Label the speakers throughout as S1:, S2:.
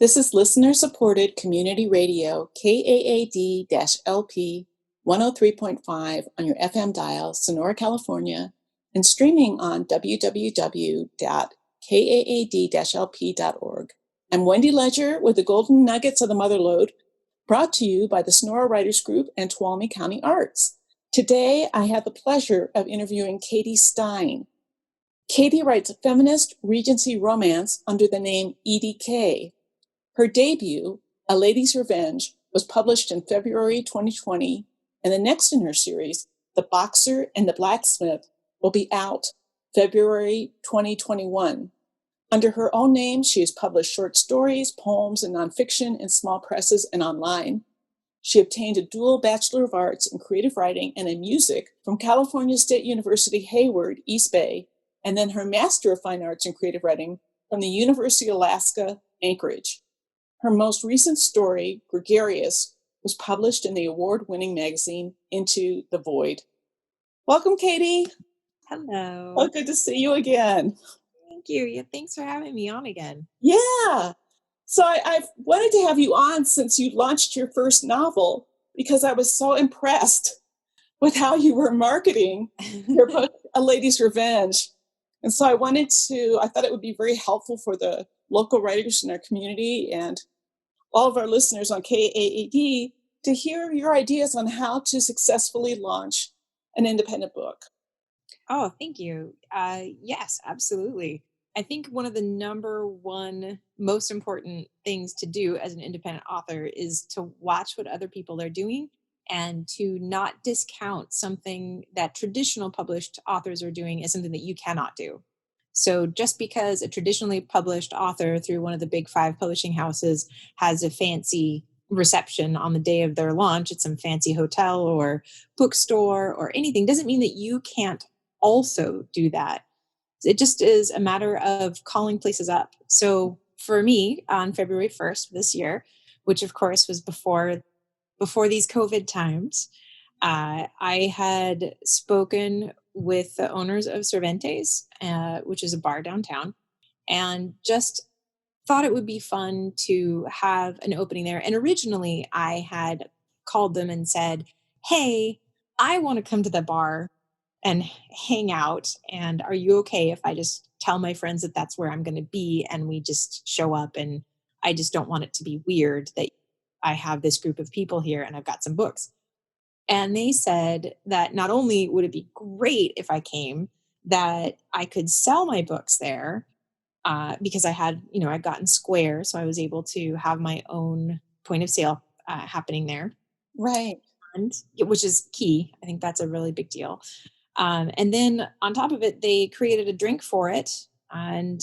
S1: This is listener-supported community radio KAAD-LP 103.5 on your FM dial, Sonora, California, and streaming on www.kaad-lp.org. I'm Wendy Ledger with the Golden Nuggets of the Motherlode, brought to you by the Sonora Writers Group and Tuolumne County Arts. Today, I have the pleasure of interviewing Katie Stine. Katie writes feminist Regency romance under the name EDK. Her debut, A Lady's Revenge, was published in February 2020, and the next in her series, The Boxer and the Blacksmith, will be out February 2021. Under her own name, she has published short stories, poems, and nonfiction in small presses and online. She obtained a dual Bachelor of Arts in Creative Writing and in Music from California State University, Hayward, East Bay, and then her Master of Fine Arts in Creative Writing from the University of Alaska, Anchorage. Her most recent story, Gregarious, was published in the award-winning magazine Into the Void. Welcome, Katie.
S2: Hello.
S1: Oh, good to see you again.
S2: Thank you. Yeah, thanks for having me on again.
S1: Yeah. So I've wanted to have you on since you launched your first novel because I was so impressed with how you were marketing your book, A Lady's Revenge. And so I thought it would be very helpful for the local writers in our community and all of our listeners on KAAD to hear your ideas on how to successfully launch an independent book.
S2: Oh, thank you. Yes, absolutely. I think one of the number one most important things to do as an independent author is to watch what other people are doing and to not discount something that traditional published authors are doing as something that you cannot do. So just because a traditionally published author through one of the big five publishing houses has a fancy reception on the day of their launch at some fancy hotel or bookstore or anything doesn't mean that you can't also do that. It just is a matter of calling places up. So for me, on February 1st this year, which of course was before these COVID times, I had spoken with the owners of Cervantes, which is a bar downtown, and just thought it would be fun to have an opening there. And originally, I had called them and said, "Hey, I want to come to the bar and hang out. And are you okay if I just tell my friends that that's where I'm going to be and we just show up? And I just don't want it to be weird that I have this group of people here and I've got some books." And they said that not only would it be great if I came, that I could sell my books there because I'd gotten Square. So I was able to have my own point of sale happening there.
S1: Right.
S2: And which is key. I think that's a really big deal. And then on top of it, they created a drink for it, and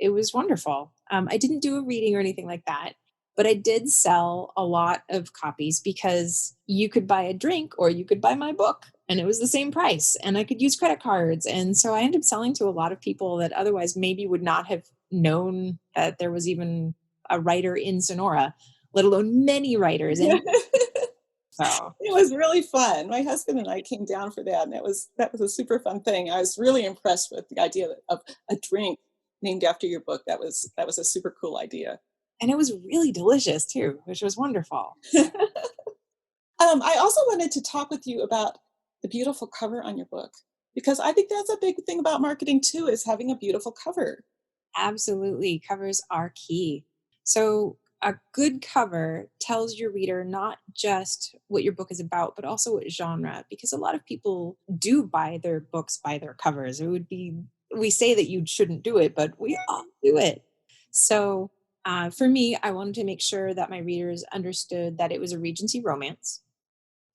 S2: it was wonderful. I didn't do a reading or anything like that, but I did sell a lot of copies because you could buy a drink or you could buy my book, and it was the same price, and I could use credit cards. And so I ended up selling to a lot of people that otherwise maybe would not have known that there was even a writer in Sonora, let alone many writers. And so
S1: It was really fun. My husband and I came down for that, and that was a super fun thing. I was really impressed with the idea of a drink named after your book. That was a super cool idea.
S2: and it was really delicious too, which was wonderful.
S1: I also wanted to talk with you about the beautiful cover on your book because I think that's a big thing about marketing too, is having a beautiful cover.
S2: Absolutely. Covers are key. So, a good cover tells your reader not just what your book is about, but also what genre, because a lot of people do buy their books by their covers. We say that you shouldn't do it, but we all do it. So, for me, I wanted to make sure that my readers understood that it was a Regency romance,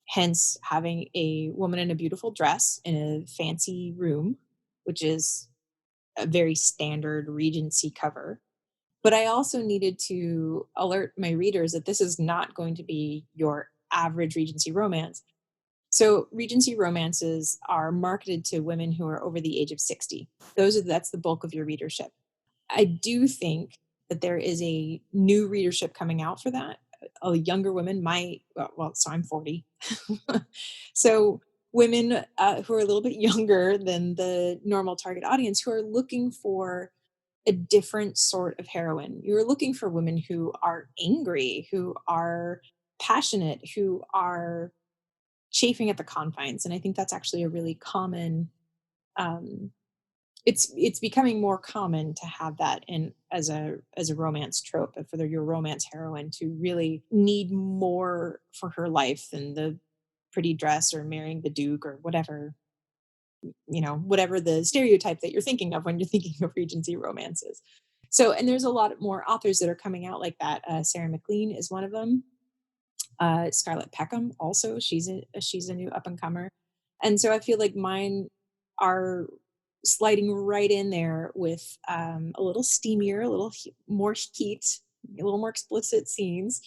S2: hence having a woman in a beautiful dress in a fancy room, which is a very standard Regency cover. But I also needed to alert my readers that this is not going to be your average Regency romance. So Regency romances are marketed to women who are over the age of 60. That's the bulk of your readership. I do think that there is a new readership coming out for that. A younger women, so I'm 40. So women who are a little bit younger than the normal target audience who are looking for a different sort of heroine. You're looking for women who are angry, who are passionate, who are chafing at the confines. And I think that's actually a really common, um, it's becoming more common to have that in as a romance trope, for your romance heroine to really need more for her life than the pretty dress or marrying the duke or whatever, whatever the stereotype that you're thinking of when you're thinking of Regency romances. So, and there's a lot more authors that are coming out like that. Sarah McLean is one of them. Scarlett Peckham also, she's a new up and comer, and so I feel like mine are sliding right in there with a little steamier, a little more heat, a little more explicit scenes.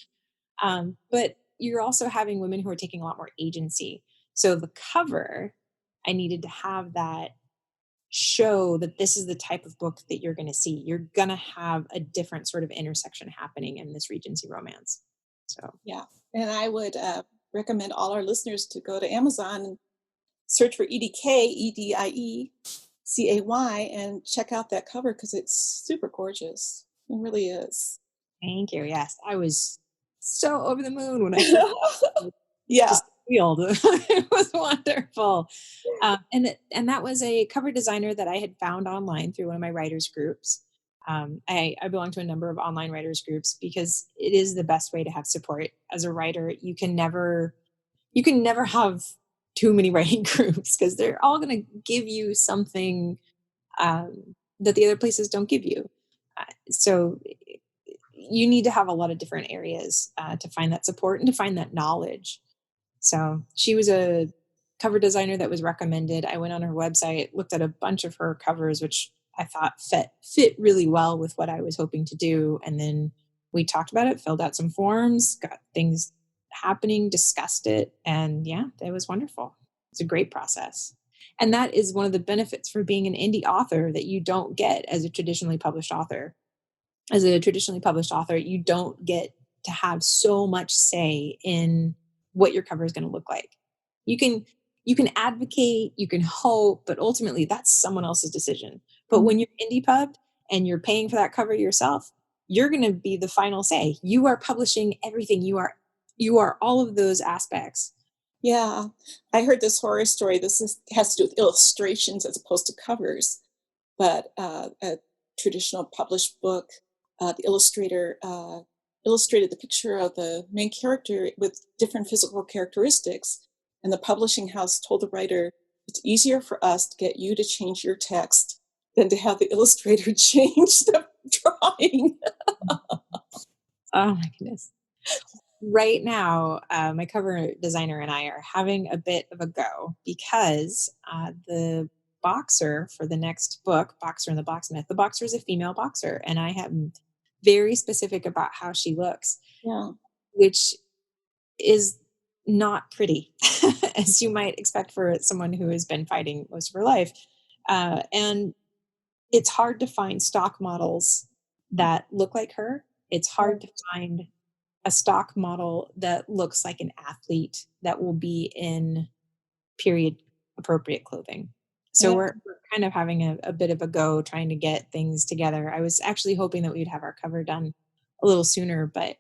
S2: But you're also having women who are taking a lot more agency. So the cover, I needed to have that show that this is the type of book that you're going to see. You're going to have a different sort of intersection happening in this Regency romance. So,
S1: Yeah. And I would recommend all our listeners to go to Amazon and search for EDIECAY, and check out that cover because it's super gorgeous. It really is.
S2: thank you. Yes, I was so over the moon when I first
S1: Yeah.
S2: just thrilled. It was wonderful. And that was a cover designer that I had found online through one of my writers groups. I belong to a number of online writers groups because it is the best way to have support as a writer. You can never have too many writing groups because they're all going to give you something that the other places don't give you. So you need to have a lot of different areas to find that support and to find that knowledge. So she was a cover designer that was recommended. I went on her website, looked at a bunch of her covers, which I thought fit really well with what I was hoping to do. And then we talked about it, filled out some forms, got things happening, discussed it. And yeah, it was wonderful. It's a great process. And that is one of the benefits for being an indie author that you don't get as a traditionally published author. As a traditionally published author, you don't get to have so much say in what your cover is going to look like. You can advocate, you can hope, but ultimately that's someone else's decision. But when you're indie pubbed and you're paying for that cover yourself, you're going to be the final say. You are publishing everything. You are all of those aspects.
S1: Yeah. I heard this horror story. Has to do with illustrations as opposed to covers, but a traditional published book, the illustrator illustrated the picture of the main character with different physical characteristics. And the publishing house told the writer, it's easier for us to get you to change your text than to have the illustrator change the drawing.
S2: Oh my goodness. Right now, my cover designer and I are having a bit of a go because the boxer for the next book, Boxer and the Blacksmith, the boxer is a female boxer, and I am very specific about how she looks,
S1: Yeah.
S2: which is not pretty, as you might expect for someone who has been fighting most of her life. And it's hard to find stock models that look like her. It's hard to find a stock model that looks like an athlete that will be in period appropriate clothing. So
S1: Yeah.
S2: we're kind of having a bit of a go trying to get things together. I was actually hoping that we'd have our cover done a little sooner, but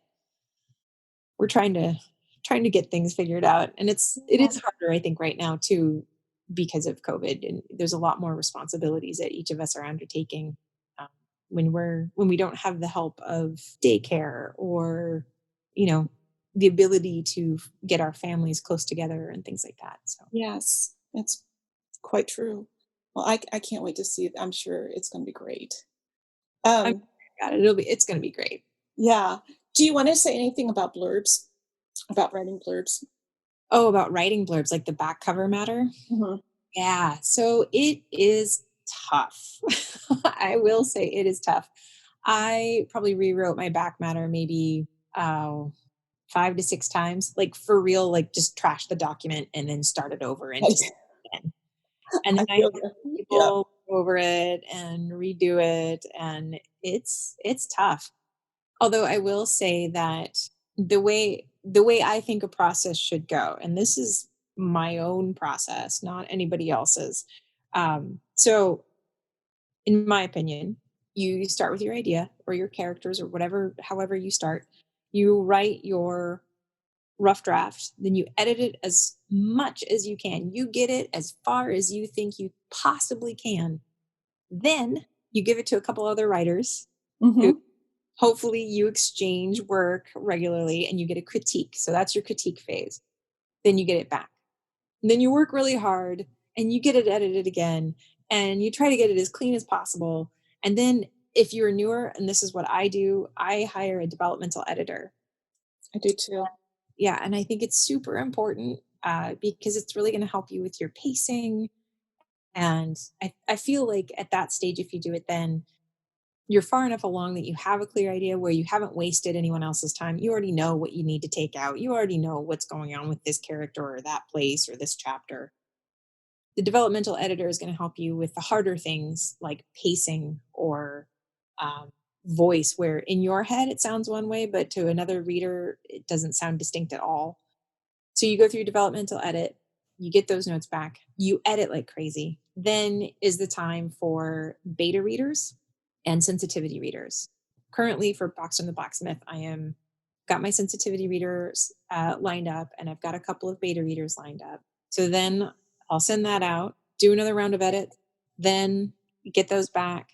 S2: we're trying to get things figured out. And it is harder, I think, right now too, because of COVID. And there's a lot more responsibilities that each of us are undertaking when we don't have the help of daycare or you know the ability to get our families close together and things like that. So
S1: Yes, it's quite true. Well, I can't wait to see it. I'm sure it's going to be great.
S2: I'm
S1: Um,
S2: got it. It's going to be great.
S1: yeah. Do you want to say anything about blurbs, about writing blurbs?
S2: Oh, about writing blurbs, like the back cover matter.
S1: Mhm.
S2: Yeah, so it is tough. I will say it is tough. I probably rewrote my back matter maybe 5 to 6 times, like for real, like just trash the document and then start it over and
S1: I,
S2: just again. And then
S1: I
S2: I
S1: feel
S2: have
S1: that. Yeah.
S2: people go over it and redo it, and it's tough. Although I will say that the way I think a process should go, and this is my own process, not anybody else's. So, in my opinion, you start with your idea or your characters or whatever, however you start. You write your rough draft, then you edit it as much as you can. You get it as far as you think you possibly can. Then you give it to a couple other writers who
S1: Mm-hmm.
S2: hopefully you exchange work regularly and you get a critique. So that's your critique phase. Then you get it back. Then you work really hard and you get it edited again and you try to get it as clean as possible. And then if you're newer, and this is what I do, I hire a developmental editor.
S1: I do too.
S2: Yeah, and I think it's super important because it's really going to help you with your pacing. And I feel like at that stage, if you do it then, you're far enough along that you have a clear idea where you haven't wasted anyone else's time. You already know what you need to take out. You already know what's going on with this character or that place or this chapter. The developmental editor is going to help you with the harder things like pacing or um, voice, where in your head it sounds one way, but to another reader, it doesn't sound distinct at all. So you go through developmental edit, you get those notes back, you edit like crazy. Then is the time for beta readers and sensitivity readers. Currently for Box from the Blacksmith, I am got my sensitivity readers lined up, and I've got a couple of beta readers lined up. So then I'll send that out, do another round of edit, then get those back,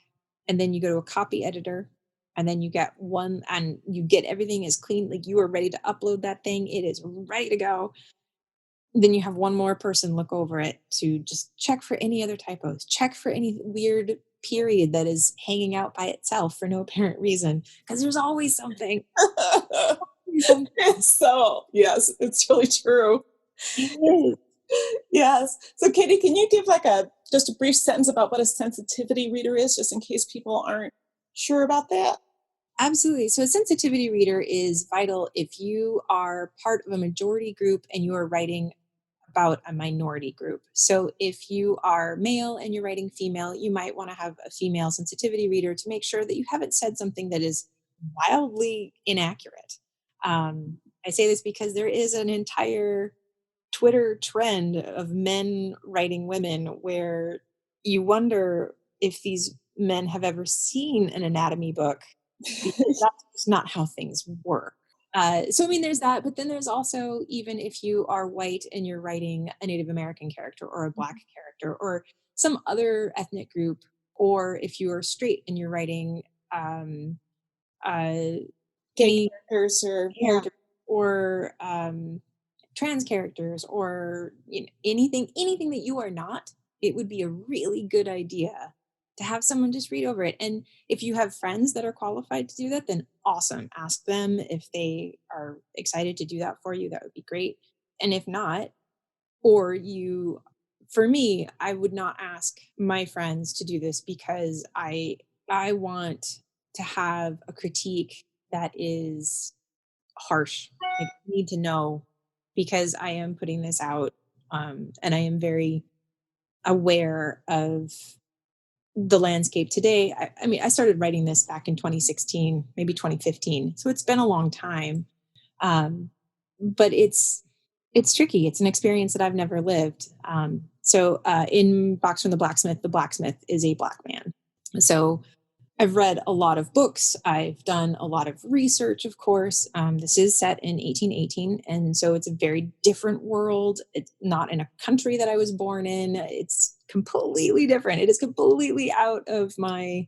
S2: and then you go to a copy editor, and then you get one, and you get everything as clean, like you are ready to upload that thing. It is ready to go. Then you have one more person look over it to just check for any other typos, check for any weird period that is hanging out by itself for no apparent reason, because there's always something. Always something.
S1: It's so, yes, it's really true.
S2: It is.
S1: Yes. So, Katie, can you give like just a brief sentence about what a sensitivity reader is, just in case people aren't sure about that?
S2: Absolutely. So a sensitivity reader is vital if you are part of a majority group and you are writing about a minority group. So if you are male and you're writing female, you might want to have a female sensitivity reader to make sure that you haven't said something that is wildly inaccurate. I say this because there is an entire Twitter trend of men writing women where you wonder if these men have ever seen an anatomy book, because that's just not how things work. So I mean, there's that, but then there's also, even if you are white and you're writing a Native American character or a Black character or some other ethnic group, or if you are straight and you're writing um, uh,
S1: Gay
S2: any
S1: characters or
S2: yeah,
S1: characters.
S2: or trans characters, or anything that you are not, it would be a really good idea to have someone just read over it. And if you have friends that are qualified to do that, then awesome, ask them if they are excited to do that for you. That would be great. And if not, or you for me, I would not ask my friends to do this because I want to have a critique that is harsh. Like, I need to know, because I am putting this out, and I am very aware of the landscape today. I mean, I started writing this back in 2016, maybe 2015, so it's been a long time. But it's tricky. It's an experience that I've never lived. In Box from the blacksmith is a Black man. So I've read a lot of books. I've done a lot of research, of course. This is set in 1818, and so it's a very different world. It's not in a country that I was born in. It's completely different. It is completely out of my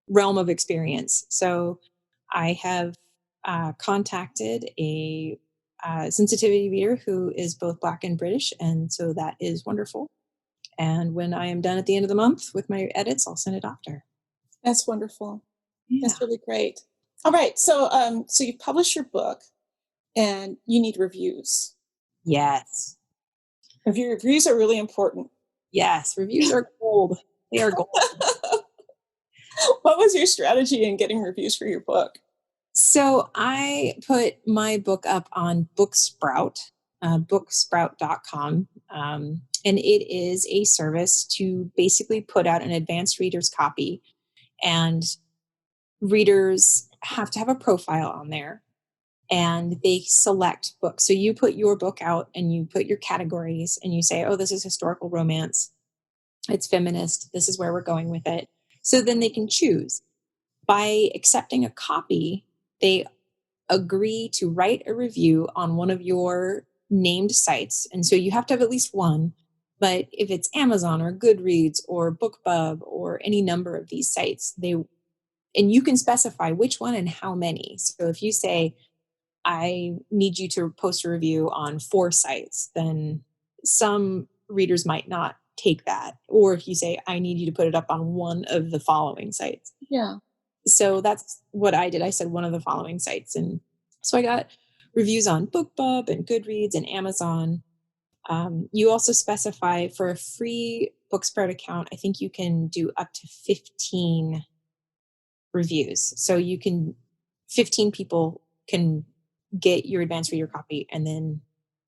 S2: realm of experience. So I have contacted a sensitivity reader who is both Black and British, and so that is wonderful. And when I am done at the end of the month with my edits, I'll send it off to her.
S1: That's wonderful.
S2: Yeah.
S1: That's really great. All right. So you publish your book and you need reviews.
S2: Yes.
S1: Reviews are really important.
S2: Yes. Reviews are gold. They are gold.
S1: What was your strategy in getting reviews for your book?
S2: So I put my book up on Booksprout, booksprout.com. And it is a service to basically put out an advanced reader's copy. And readers have to have a profile on there, and they select books. So you put your book out and you put your categories and you say, oh, this is historical romance, it's feminist, this is where we're going with it. So then they can choose. By accepting a copy, they agree to write a review on one of your named sites. And so you have to have at least one. But if it's Amazon or Goodreads or BookBub or any number of these sites, and you can specify which one and how many. So if you say, I need you to post a review on 4 sites, then some readers might not take that. Or if you say, I need you to put it up on one of the following sites.
S1: Yeah.
S2: So that's what I did. I said one of the following sites. And so I got reviews on BookBub and Goodreads and Amazon. You also specify for a free Booksprout account, I think you can do up to 15 reviews. So 15 people can get your advanced reader copy and then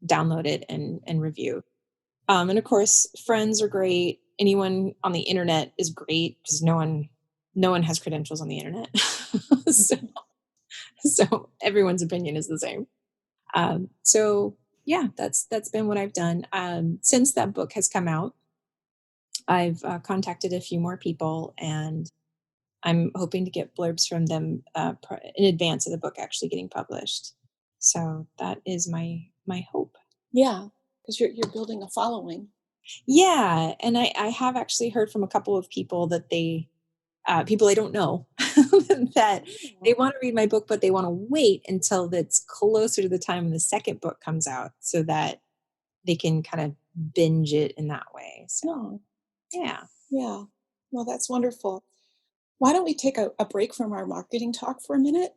S2: download it and review. And of course, friends are great. Anyone on the internet is great because no one has credentials on the internet. so, so everyone's opinion is the same. So yeah, that's been what I've done. Since that book has come out, I've contacted a few more people, and I'm hoping to get blurbs from them in advance of the book actually getting published. So that is my hope.
S1: Yeah. Because you're building a following.
S2: Yeah, and I have actually heard from a couple of people that people I don't know that they want to read my book, but they want to wait until that's closer to the time the second book comes out so that they can kind of binge it in that way. So
S1: Oh,
S2: yeah.
S1: yeah. Well, that's wonderful. Why don't we take a break from our marketing talk for a minute?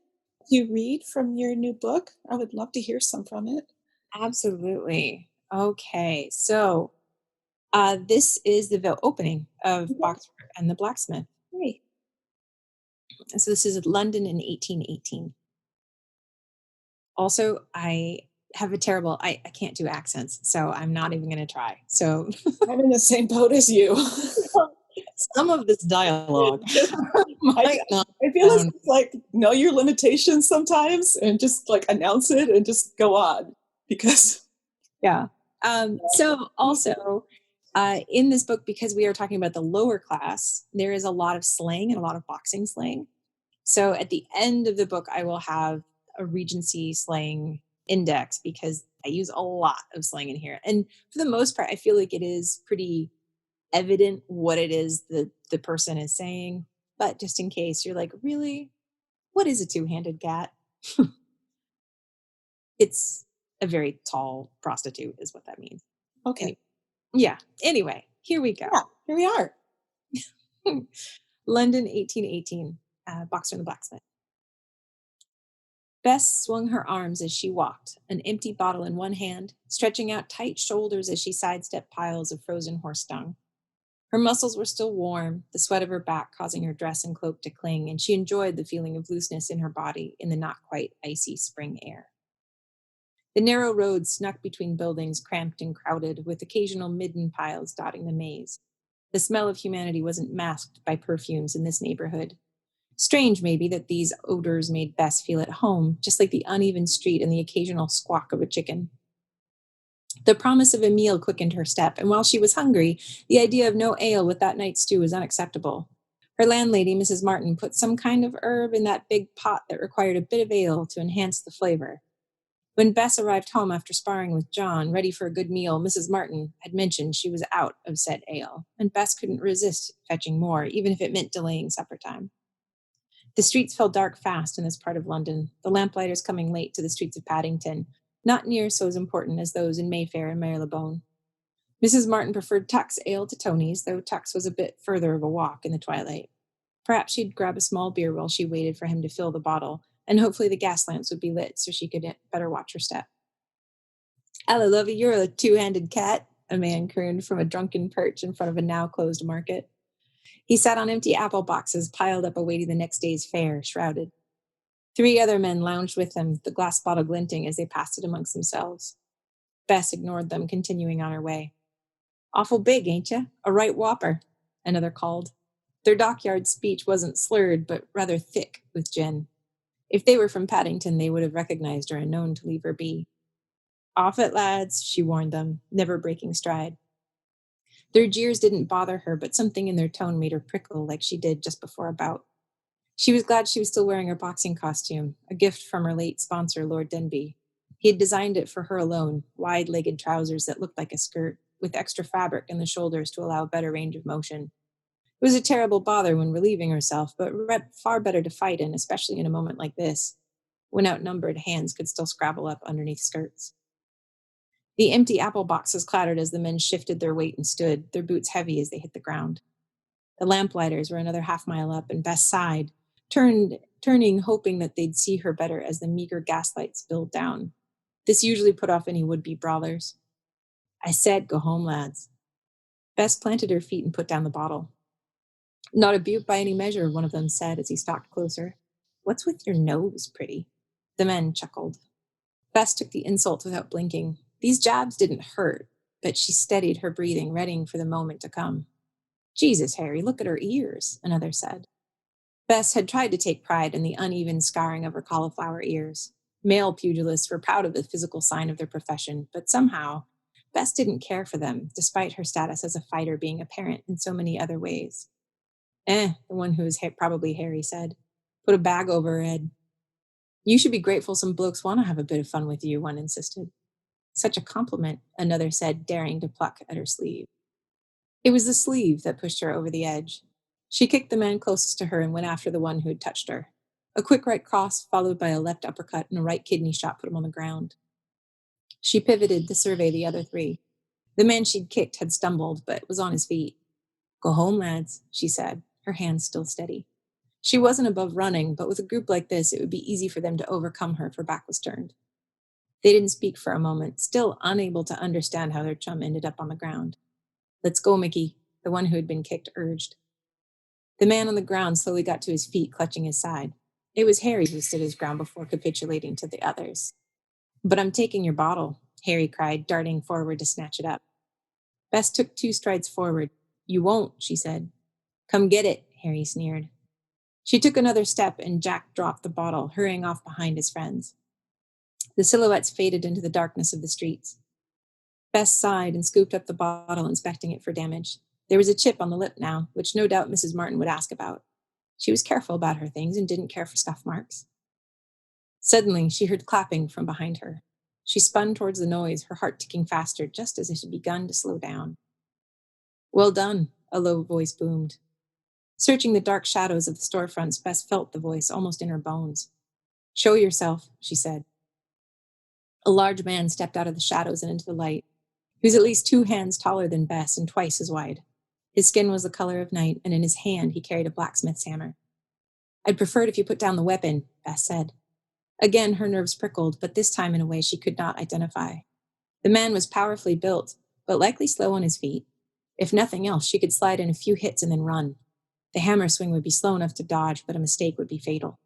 S1: You read from your new book? I would love to hear some from it.
S2: Absolutely. Okay. So this is the opening of
S1: Okay,
S2: Boxford and the Blacksmith.
S1: great.
S2: So this is London in 1818. Also, I have a terrible, I can't do accents, so I'm not even going to try. So
S1: I'm in the same boat as you.
S2: some of this dialogue
S1: Just, I,
S2: might not
S1: I feel as
S2: sound,
S1: if, like, know your limitations sometimes and just like announce it and just go on because
S2: yeah. So also, in this book, because we are talking about the lower class, there is a lot of slang and a lot of boxing slang. So at the end of the book, I will have a Regency slang index because I use a lot of slang in here. And for the most part, I feel like it is pretty evident what it is that the person is saying. But just in case you're like, really? What is a two-handed cat? It's a very tall prostitute, is what that means.
S1: okay.
S2: Anyway, yeah. Anyway, here we go.
S1: Yeah, here we are.
S2: London, 1818. Boxer and the Blacksmith. Bess swung her arms as she walked, an empty bottle in one hand, stretching out tight shoulders as she sidestepped piles of frozen horse dung. Her muscles were still warm, the sweat of her back causing her dress and cloak to cling, and she enjoyed the feeling of looseness in her body in the not quite icy spring air. The narrow road snuck between buildings cramped and crowded, with occasional midden piles dotting the maze. The smell of humanity wasn't masked by perfumes in this neighborhood. Strange, maybe, that these odors made Bess feel at home, just like the uneven street and the occasional squawk of a chicken. The promise of a meal quickened her step, and while she was hungry, the idea of no ale with that night's stew was unacceptable. Her landlady, Mrs. Martin, put some kind of herb in that big pot that required a bit of ale to enhance the flavor. When Bess arrived home after sparring with John, ready for a good meal, Mrs. Martin had mentioned she was out of said ale, and Bess couldn't resist fetching more, even if it meant delaying supper time. The streets fell dark fast in this part of London, the lamplighters coming late to the streets of Paddington, not near so as important as those in Mayfair and Marylebone. Mrs. Martin preferred Tuck's ale to Tony's, though Tuck's was a bit further of a walk in the twilight. Perhaps she'd grab a small beer while she waited for him to fill the bottle, and hopefully the gas lamps would be lit so she could better watch her step. "Ella, lovey, you're a two-handed cat," a man crooned from a drunken perch in front of a now-closed market. He sat on empty apple boxes piled up awaiting the next day's fare, shrouded. 3 other men lounged with him, the glass bottle glinting as they passed it amongst themselves. Bess ignored them, continuing on her way. "Awful big, ain't ya? A right whopper," another called. Their dockyard speech wasn't slurred, but rather thick with gin. If they were from Paddington, they would have recognized her and known to leave her be. "Off it, lads," she warned them, never breaking stride. Their jeers didn't bother her, but something in their tone made her prickle like she did just before a bout. She was glad she was still wearing her boxing costume, a gift from her late sponsor, Lord Denby. He had designed it for her alone, wide-legged trousers that looked like a skirt, with extra fabric in the shoulders to allow better range of motion. It was a terrible bother when relieving herself, but far better to fight in, especially in a moment like this, when outnumbered hands could still scrabble up underneath skirts. The empty apple boxes clattered as the men shifted their weight and stood, their boots heavy as they hit the ground. The lamplighters were another half-mile up, and Bess sighed, turning, hoping that they'd see her better as the meager gaslight spilled down. This usually put off any would-be brawlers. I said, go home, lads. Bess planted her feet and put down the bottle. Not a beaut by any measure, one of them said as he stalked closer. What's with your nose, pretty? The men chuckled. Bess took the insult without blinking. These jabs didn't hurt, but she steadied her breathing, readying for the moment to come. Jesus, Harry, look at her ears, another said. Bess had tried to take pride in the uneven scarring of her cauliflower ears. Male pugilists were proud of the physical sign of their profession, but somehow, Bess didn't care for them, despite her status as a fighter being apparent in so many other ways. The one who was probably Harry said. Put a bag over her head. You should be grateful some blokes want to have a bit of fun with you, one insisted. Such a compliment, another said, daring to pluck at her sleeve. It was the sleeve that pushed her over the edge. She kicked the man closest to her and went after the one who had touched her. A quick right cross, followed by a left uppercut and a right kidney shot, put him on the ground. She pivoted to survey the other three. The man she'd kicked had stumbled, but was on his feet. Go home, lads, she said, her hands still steady. She wasn't above running, but with a group like this, it would be easy for them to overcome her if her back was turned. They didn't speak for a moment, still unable to understand how their chum ended up on the ground. Let's go, Mickey, the one who had been kicked urged. The man on the ground slowly got to his feet, clutching his side. It was Harry who stood his ground before capitulating to the others. But I'm taking your bottle, Harry cried, darting forward to snatch it up. Bess took 2 strides forward. You won't, she said. Come get it, Harry sneered. She took another step, and Jack dropped the bottle, hurrying off behind his friends. The silhouettes faded into the darkness of the streets. Bess sighed and scooped up the bottle, inspecting it for damage. There was a chip on the lip now, which no doubt Mrs. Martin would ask about. She was careful about her things and didn't care for scuff marks. Suddenly, she heard clapping from behind her. She spun towards the noise, her heart ticking faster, just as it had begun to slow down. Well done, a low voice boomed. Searching the dark shadows of the storefronts, Bess felt the voice almost in her bones. Show yourself, she said. A large man stepped out of the shadows and into the light. He was at least 2 hands taller than Bess and twice as wide. His skin was the color of night, and in his hand he carried a blacksmith's hammer. I'd prefer it if you put down the weapon, Bess said. Again, her nerves prickled, but this time in a way she could not identify. The man was powerfully built, but likely slow on his feet. If nothing else, she could slide in a few hits and then run. The hammer swing would be slow enough to dodge, but a mistake would be fatal.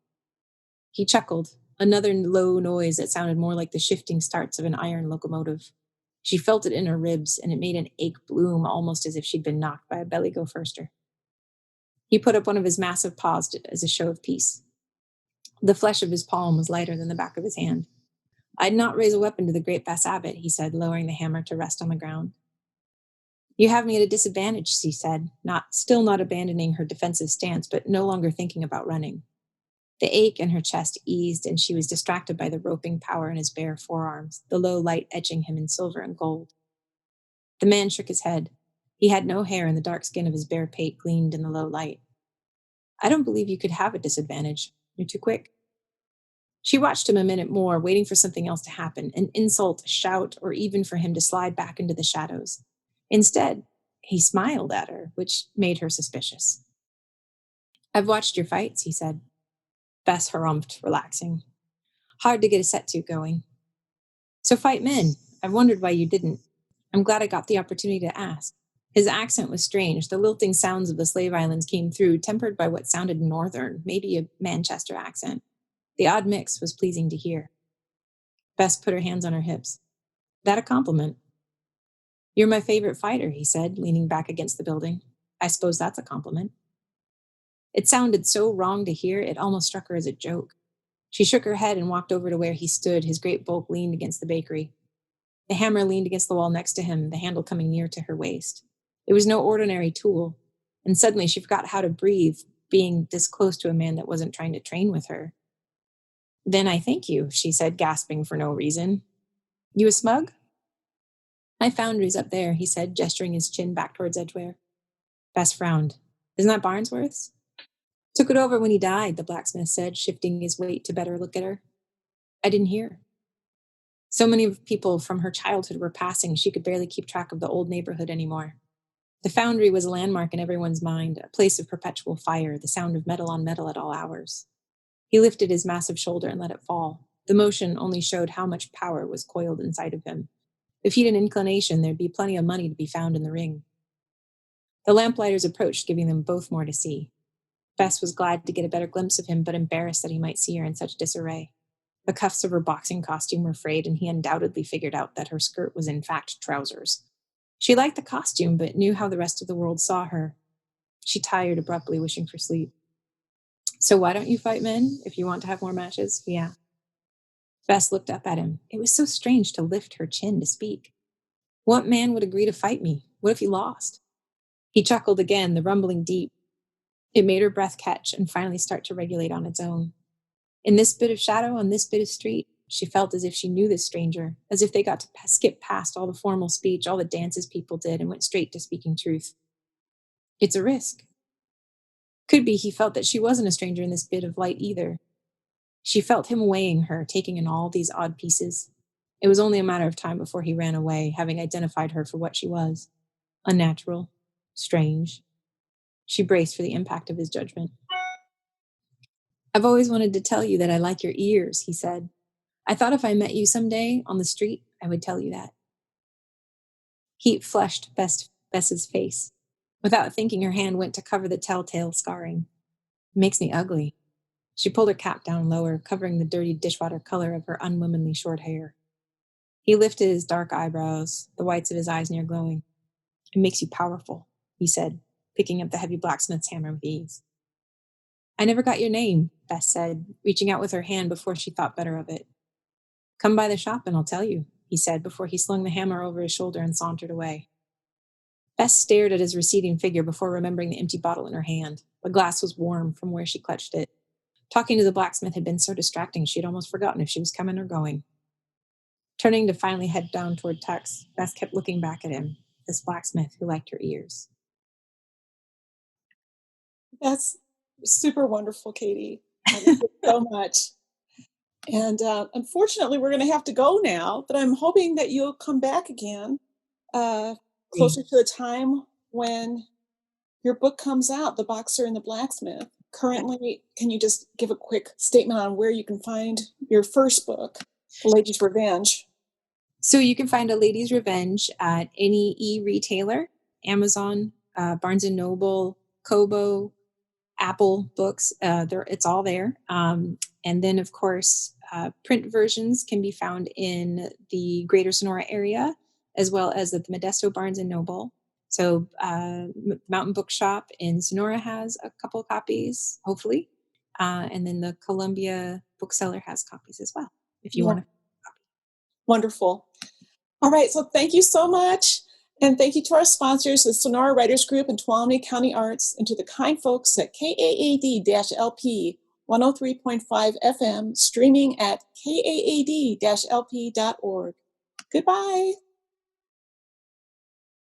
S2: He chuckled, another low noise that sounded more like the shifting starts of an iron locomotive. She felt it in her ribs, and it made an ache bloom almost as if she'd been knocked by a belly-go-firster. He put up one of his massive paws as a show of peace. The flesh of his palm was lighter than the back of his hand. I'd not raise a weapon to the great Bess Abbott, he said, lowering the hammer to rest on the ground. You have me at a disadvantage, she said, still not abandoning her defensive stance, but no longer thinking about running. The ache in her chest eased, and she was distracted by the roping power in his bare forearms, the low light etching him in silver and gold. The man shook his head. He had no hair, and the dark skin of his bare pate gleamed in the low light. I don't believe you could have a disadvantage. You're too quick. She watched him a minute more, waiting for something else to happen, an insult, a shout, or even for him to slide back into the shadows. Instead, he smiled at her, which made her suspicious. I've watched your fights, he said. Bess harumphed, relaxing. Hard to get a set to going. So fight men. I've wondered why you didn't. I'm glad I got the opportunity to ask. His accent was strange. The lilting sounds of the Slave Islands came through, tempered by what sounded northern, maybe a Manchester accent. The odd mix was pleasing to hear. Bess put her hands on her hips. That a compliment? You're my favorite fighter, he said, leaning back against the building. I suppose that's a compliment. It sounded so wrong to hear, it almost struck her as a joke. She shook her head and walked over to where he stood, his great bulk leaned against the bakery. The hammer leaned against the wall next to him, the handle coming near to her waist. It was no ordinary tool, and suddenly she forgot how to breathe. being this close to a man that wasn't trying to train with her. Then I thank you, she said, gasping for no reason. You a smug? My foundry's up there, he said, gesturing his chin back towards Edgware. Bess frowned. Isn't that Barnsworth's? Took it over when he died, the blacksmith said, shifting his weight to better look at her. I didn't hear. So many people from her childhood were passing, she could barely keep track of the old neighborhood anymore. The foundry was a landmark in everyone's mind, a place of perpetual fire, the sound of metal on metal at all hours. He lifted his massive shoulder and let it fall. The motion only showed how much power was coiled inside of him. If he'd an inclination, there'd be plenty of money to be found in the ring. The lamplighters approached, giving them both more to see. Bess was glad to get a better glimpse of him, but embarrassed that he might see her in such disarray. The cuffs of her boxing costume were frayed, and he undoubtedly figured out that her skirt was in fact trousers. She liked the costume, but knew how the rest of the world saw her. She tired abruptly, wishing for sleep. So why don't you fight men, if you want to have more matches? He asked. Bess looked up at him. It was so strange to lift her chin to speak. What man would agree to fight me? What if he lost? He chuckled again, the rumbling deep. It made her breath catch and finally start to regulate on its own. In this bit of shadow, on this bit of street, she felt as if she knew this stranger, as if they got to skip past all the formal speech, all the dances people did, and went straight to speaking truth. It's a risk. Could be he felt that she wasn't a stranger in this bit of light either. She felt him weighing her, taking in all these odd pieces. It was only a matter of time before he ran away, having identified her for what she was. Unnatural. Strange. She braced for the impact of his judgment. I've always wanted to tell you that I like your ears, he said. I thought if I met you someday on the street, I would tell you that. Heat flushed Bess's face. Without thinking, her hand went to cover the telltale scarring. It makes me ugly. She pulled her cap down lower, covering the dirty dishwater color of her unwomanly short hair. He lifted his dark eyebrows, the whites of his eyes near glowing. It makes you powerful, he said, picking up the heavy blacksmith's hammer with ease. I never got your name, Bess said, reaching out with her hand before she thought better of it. Come by the shop and I'll tell you, he said before he slung the hammer over his shoulder and sauntered away. Bess stared at his receding figure before remembering the empty bottle in her hand. The glass was warm from where she clutched it. Talking to the blacksmith had been so distracting she had almost forgotten if she was coming or going. Turning to finally head down toward Tux, Bess kept looking back at him, this blacksmith who liked her ears.
S1: That's super wonderful, Katie. Thank you so much. And unfortunately, we're going to have to go now, but I'm hoping that you'll come back again closer to the time when your book comes out, The Boxer and the Blacksmith. Currently, can you just give a quick statement on where you can find your first book, The Lady's Revenge?
S2: So you can find A Lady's Revenge at any e-retailer, Amazon, Barnes & Noble, Kobo, Apple Books. It's all there. And then, of course, print versions can be found in the greater Sonora area, as well as at the Modesto Barnes & Noble. So Mountain Bookshop in Sonora has a couple copies, hopefully. And then the Columbia bookseller has copies as well, if you want to.
S1: Wonderful. All right, so thank you so much. And thank you to our sponsors, the Sonora Writers Group and Tuolumne County Arts, and to the kind folks at KAAD-LP 103.5 FM, streaming at kaad-lp.org. Goodbye.